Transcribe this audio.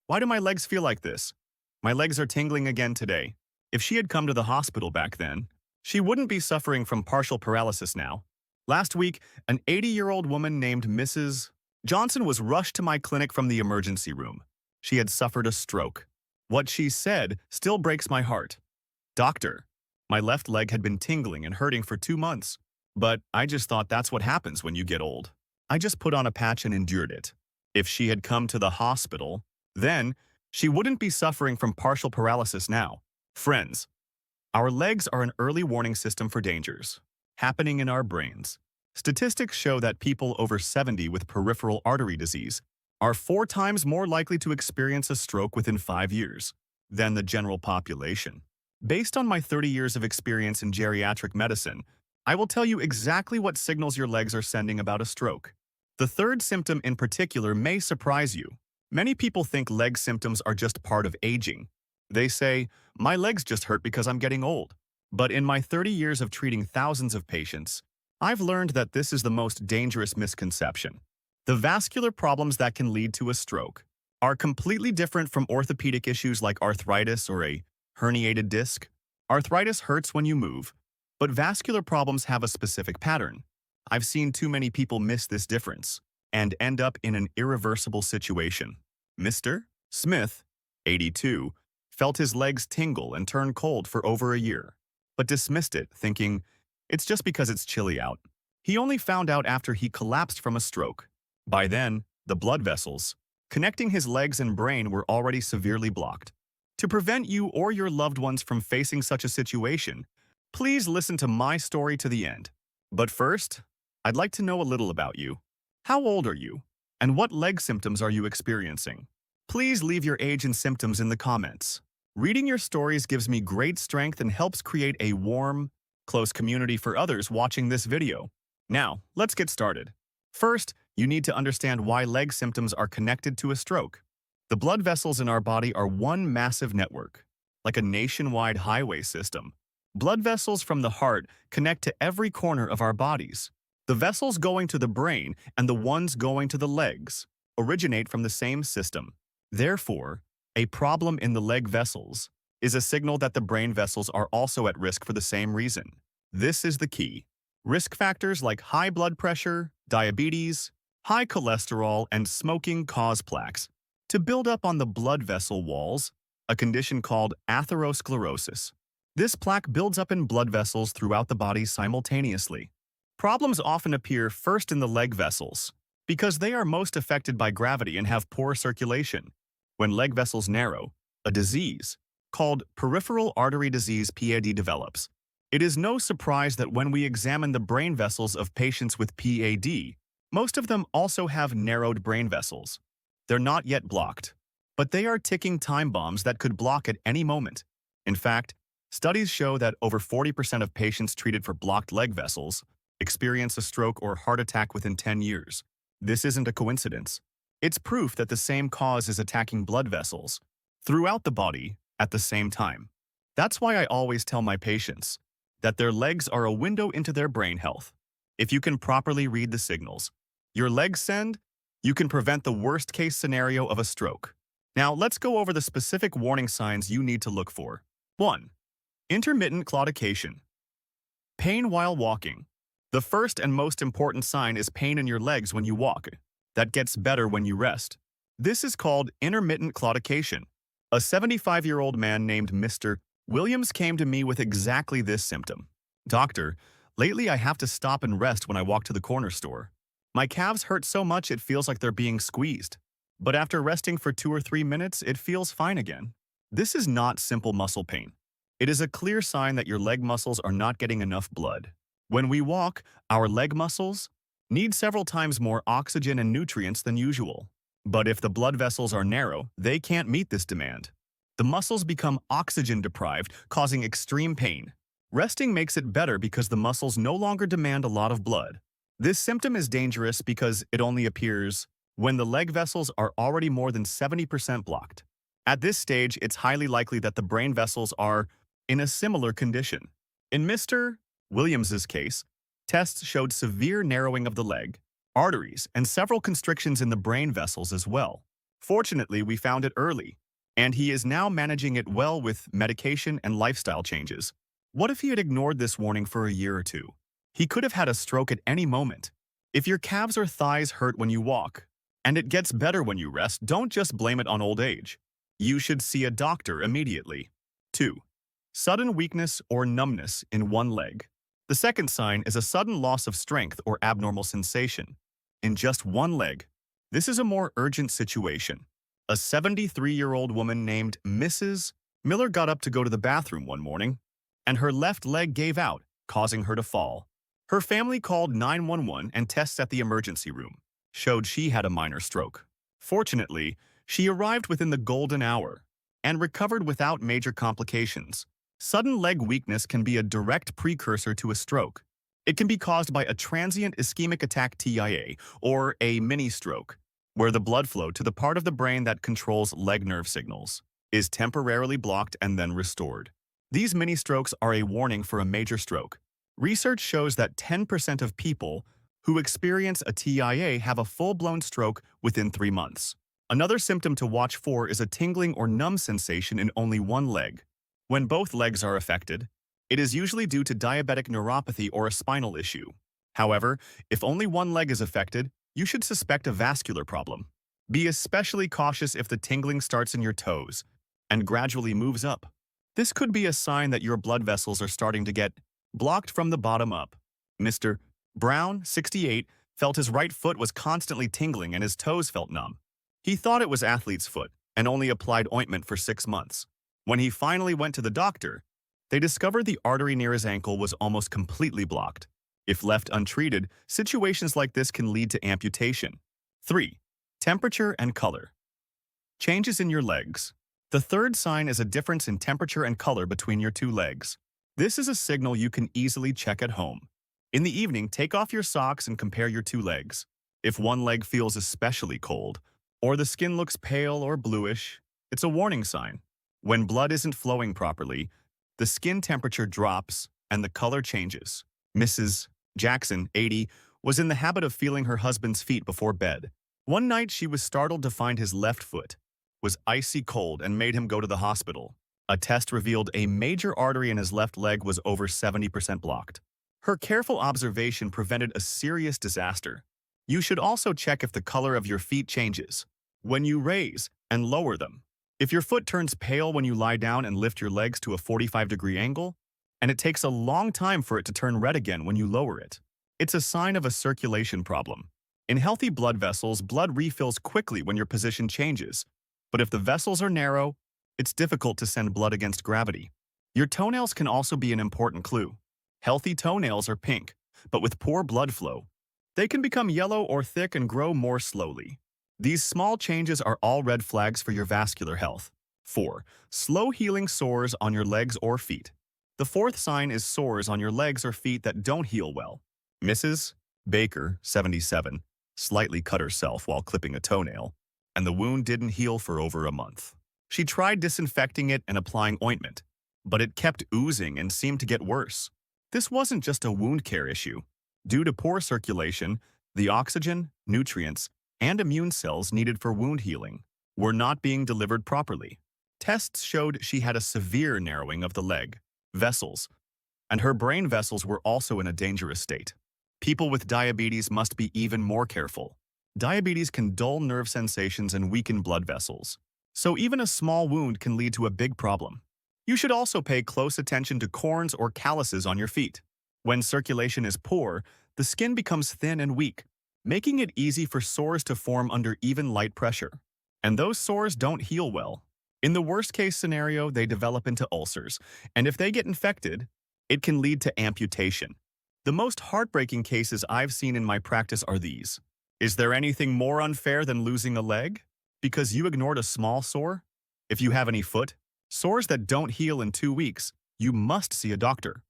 Why do my legs feel like this? My legs are tingling again today. If she had come to the hospital back then, she wouldn't be suffering from partial paralysis now. Last week, an 80-year-old woman named Mrs. Johnson was rushed to my clinic from the emergency room. She had suffered a stroke. What she said still breaks my heart. Doctor, my left leg had been tingling and hurting for 2 months. But I just thought that's what happens when you get old. I just put on a patch and endured it. If she had come to the hospital, then she wouldn't be suffering from partial paralysis now. Friends, our legs are an early warning system for dangers happening in our brains. Statistics show that people over 70 with peripheral artery disease are 4 times more likely to experience a stroke within 5 years than the general population. Based on my 30 years of experience in geriatric medicine, I will tell you exactly what signals your legs are sending about a stroke. The third symptom in particular may surprise you. Many people think leg symptoms are just part of aging. They say, my legs just hurt because I'm getting old. But in my 30 years of treating thousands of patients, I've learned that this is the most dangerous misconception. The vascular problems that can lead to a stroke are completely different from orthopedic issues like arthritis or a herniated disc. Arthritis hurts when you move, but vascular problems have a specific pattern. I've seen too many people miss this difference and end up in an irreversible situation. Mr. Smith, 82, felt his legs tingle and turn cold for over a year, but dismissed it, thinking, it's just because it's chilly out. He only found out after he collapsed from a stroke. By then, the blood vessels connecting his legs and brain were already severely blocked. To prevent you or your loved ones from facing such a situation, please listen to my story to the end. But first, I'd like to know a little about you. How old are you? And what leg symptoms are you experiencing? Please leave your age and symptoms in the comments. Reading your stories gives me great strength and helps create a warm, close community for others watching this video. Now, let's get started. First, you need to understand why leg symptoms are connected to a stroke. The blood vessels in our body are one massive network, like a nationwide highway system. Blood vessels from the heart connect to every corner of our bodies. The vessels going to the brain and the ones going to the legs originate from the same system. Therefore, a problem in the leg vessels is a signal that the brain vessels are also at risk for the same reason. This is the key. Risk factors like high blood pressure, diabetes, high cholesterol, and smoking cause plaques to build up on the blood vessel walls, a condition called atherosclerosis. This plaque builds up in blood vessels throughout the body simultaneously. Problems often appear first in the leg vessels because they are most affected by gravity and have poor circulation. When leg vessels narrow, a disease called peripheral artery disease (PAD) develops. It is no surprise that when we examine the brain vessels of patients with PAD, most of them also have narrowed brain vessels. They're not yet blocked, but they are ticking time bombs that could block at any moment. In fact, studies show that over 40% of patients treated for blocked leg vessels experience a stroke or heart attack within 10 years. This isn't a coincidence. It's proof that the same cause is attacking blood vessels throughout the body at the same time. That's why I always tell my patients that their legs are a window into their brain health. If you can properly read the signals your legs send, you can prevent the worst-case scenario of a stroke. Now, let's go over the specific warning signs you need to look for. 1. Intermittent claudication. Pain while walking. The first and most important sign is pain in your legs when you walk. That gets better when you rest. This is called intermittent claudication. A 75-year-old man named Mr. Williams came to me with exactly this symptom. Doctor, lately I have to stop and rest when I walk to the corner store. My calves hurt so much it feels like they're being squeezed. But after resting for 2 or 3 minutes, it feels fine again. This is not simple muscle pain. It is a clear sign that your leg muscles are not getting enough blood. When we walk, our leg muscles need several times more oxygen and nutrients than usual. But if the blood vessels are narrow, they can't meet this demand. The muscles become oxygen deprived, causing extreme pain. Resting makes it better because the muscles no longer demand a lot of blood. This symptom is dangerous because it only appears when the leg vessels are already more than 70% blocked. At this stage, it's highly likely that the brain vessels are in a similar condition. In Mr. Williams's case, tests showed severe narrowing of the leg, arteries, and several constrictions in the brain vessels as well. Fortunately, we found it early, and he is now managing it well with medication and lifestyle changes. What if he had ignored this warning for a year or two? He could have had a stroke at any moment. If your calves or thighs hurt when you walk, and it gets better when you rest, don't just blame it on old age. You should see a doctor immediately. 2. Sudden weakness or numbness in one leg. The second sign is a sudden loss of strength or abnormal sensation in just one leg. This is a more urgent situation. A 73-year-old woman named Mrs. Miller got up to go to the bathroom one morning, and her left leg gave out, causing her to fall. Her family called 911 and tests at the emergency room showed she had a minor stroke. Fortunately, she arrived within the golden hour and recovered without major complications. Sudden leg weakness can be a direct precursor to a stroke. It can be caused by a transient ischemic attack TIA, or a mini-stroke, where the blood flow to the part of the brain that controls leg nerve signals is temporarily blocked and then restored. These mini-strokes are a warning for a major stroke. Research shows that 10% of people who experience a TIA have a full-blown stroke within 3 months. Another symptom to watch for is a tingling or numb sensation in only one leg. When both legs are affected, it is usually due to diabetic neuropathy or a spinal issue. However, if only one leg is affected, you should suspect a vascular problem. Be especially cautious if the tingling starts in your toes and gradually moves up. This could be a sign that your blood vessels are starting to get blocked from the bottom up. Mr. Brown, 68, felt his right foot was constantly tingling and his toes felt numb. He thought it was athlete's foot and only applied ointment for 6 months. When he finally went to the doctor, they discovered the artery near his ankle was almost completely blocked. If left untreated, situations like this can lead to amputation. 3. Temperature and color. Changes in your legs. The third sign is a difference in temperature and color between your two legs. This is a signal you can easily check at home. In the evening, take off your socks and compare your two legs. If one leg feels especially cold, or the skin looks pale or bluish, it's a warning sign. When blood isn't flowing properly, the skin temperature drops and the color changes. Mrs. Jackson, 80, was in the habit of feeling her husband's feet before bed. One night, she was startled to find his left foot was icy cold and made him go to the hospital. A test revealed a major artery in his left leg was over 70% blocked. Her careful observation prevented a serious disaster. You should also check if the color of your feet changes when you raise and lower them. If your foot turns pale when you lie down and lift your legs to a 45-degree angle, and it takes a long time for it to turn red again when you lower it, it's a sign of a circulation problem. In healthy blood vessels, blood refills quickly when your position changes, but if the vessels are narrow, it's difficult to send blood against gravity. Your toenails can also be an important clue. Healthy toenails are pink, but with poor blood flow, they can become yellow or thick and grow more slowly. These small changes are all red flags for your vascular health. 4. Slow healing sores on your legs or feet. The fourth sign is sores on your legs or feet that don't heal well. Mrs. Baker, 77, slightly cut herself while clipping a toenail, and the wound didn't heal for over a month. She tried disinfecting it and applying ointment, but it kept oozing and seemed to get worse. This wasn't just a wound care issue. Due to poor circulation, the oxygen, nutrients, and immune cells needed for wound healing were not being delivered properly. Tests showed she had a severe narrowing of the leg vessels, and her brain vessels were also in a dangerous state. People with diabetes must be even more careful. Diabetes can dull nerve sensations and weaken blood vessels, so even a small wound can lead to a big problem. You should also pay close attention to corns or calluses on your feet. When circulation is poor, the skin becomes thin and weak, making it easy for sores to form under even light pressure. And those sores don't heal well. In the worst-case scenario, they develop into ulcers, and if they get infected, it can lead to amputation. The most heartbreaking cases I've seen in my practice are these. Is there anything more unfair than losing a leg? Because you ignored a small sore? If you have any foot sores that don't heal in 2 weeks, you must see a doctor.